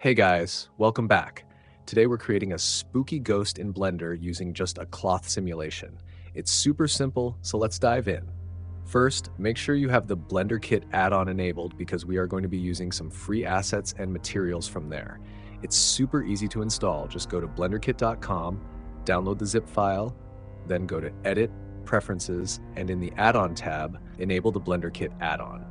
Hey guys, welcome back. Today we're creating a spooky ghost in Blender using just a cloth simulation. It's super simple, so let's dive in. First, make sure you have the BlenderKit add-on enabled because we are going to be using some free assets and materials from there. It's super easy to install. Just go to blenderkit.com, download the zip file, then go to Edit, Preferences, and in the Add-on tab, enable the BlenderKit add-on.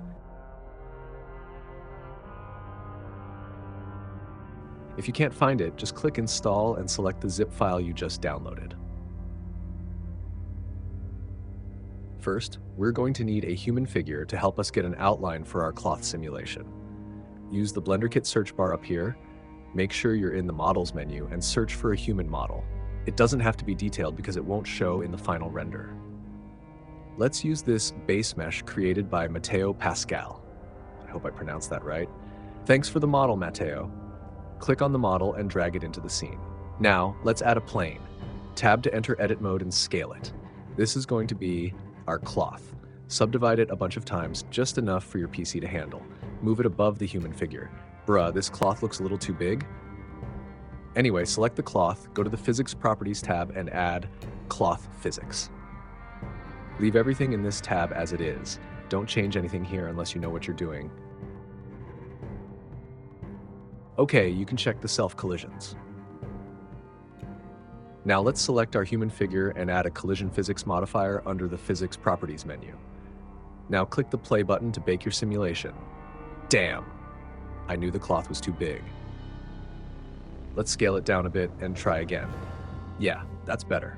If you can't find it, just click Install and select the zip file you just downloaded. First, we're going to need a human figure to help us get an outline for our cloth simulation. Use the BlenderKit search bar up here, make sure you're in the Models menu, and search for a human model. It doesn't have to be detailed because it won't show in the final render. Let's use this base mesh created by Matteo Pascal. I hope I pronounced that right. Thanks for the model, Matteo. Click on the model and drag it into the scene. Now, let's add a plane. Tab to enter edit mode and scale it. This is going to be our cloth. Subdivide it a bunch of times, just enough for your PC to handle. Move it above the human figure. Bruh, this cloth looks a little too big. Anyway, select the cloth, go to the Physics Properties tab and add Cloth Physics. Leave everything in this tab as it is. Don't change anything here unless you know what you're doing. Okay, you can check the self-collisions. Now let's select our human figure and add a collision physics modifier under the Physics Properties menu. Now click the play button to bake your simulation. Damn! I knew the cloth was too big. Let's scale it down a bit and try again. Yeah, that's better.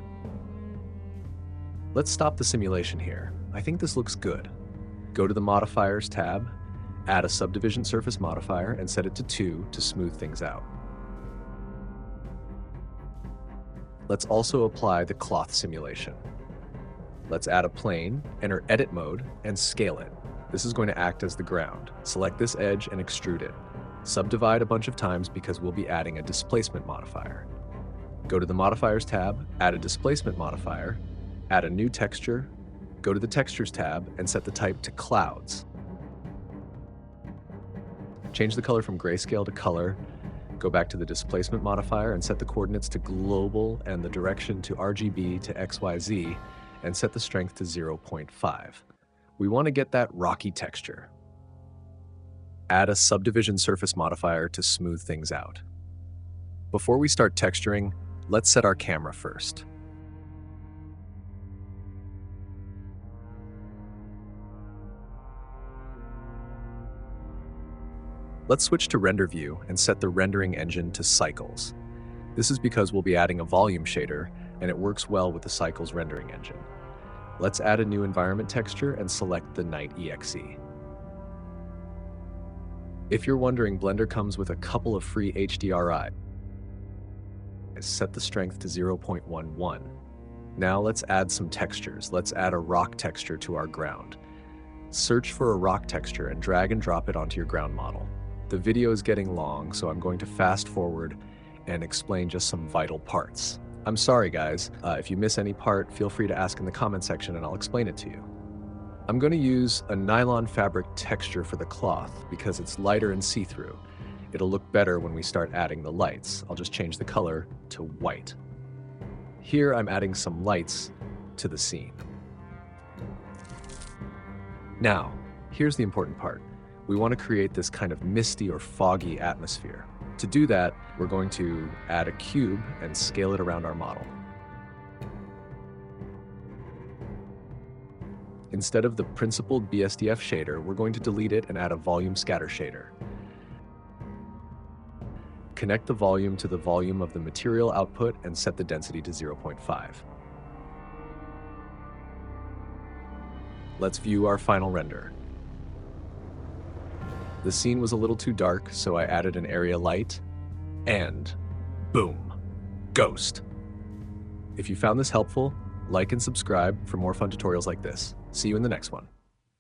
Let's stop the simulation here. I think this looks good. Go to the Modifiers tab, add a subdivision surface modifier and set it to 2 to smooth things out. Let's also apply the cloth simulation. Let's add a plane, enter edit mode, and scale it. This is going to act as the ground. Select this edge and extrude it. Subdivide a bunch of times because we'll be adding a displacement modifier. Go to the Modifiers tab, add a displacement modifier, add a new texture, go to the Textures tab, and set the type to Clouds. Change the color from grayscale to color, go back to the displacement modifier and set the coordinates to global and the direction to RGB to XYZ and set the strength to 0.5. We want to get that rocky texture. Add a subdivision surface modifier to smooth things out. Before we start texturing, let's set our camera first. Let's switch to render view and set the rendering engine to cycles. This is because we'll be adding a volume shader and it works well with the cycles rendering engine. Let's add a new environment texture and select the night exe. If you're wondering, Blender comes with a couple of free HDRI. Set the strength to 0.11. Now let's add some textures. Let's add a rock texture to our ground. Search for a rock texture and drag and drop it onto your ground model. The video is getting long, so I'm going to fast forward and explain just some vital parts. I'm sorry guys, if you miss any part, feel free to ask in the comment section and I'll explain it to you. I'm going to use a nylon fabric texture for the cloth because it's lighter and see-through. It'll look better when we start adding the lights. I'll just change the color to white. Here I'm adding some lights to the scene. Now, here's the important part. We want to create this kind of misty or foggy atmosphere. To do that, we're going to add a cube and scale it around our model. Instead of the principled BSDF shader, we're going to delete it and add a volume scatter shader. Connect the volume to the volume of the material output and set the density to 0.5. Let's view our final render. The scene was a little too dark, so I added an area light, and boom, ghost. If you found this helpful, like and subscribe for more fun tutorials like this. See you in the next one.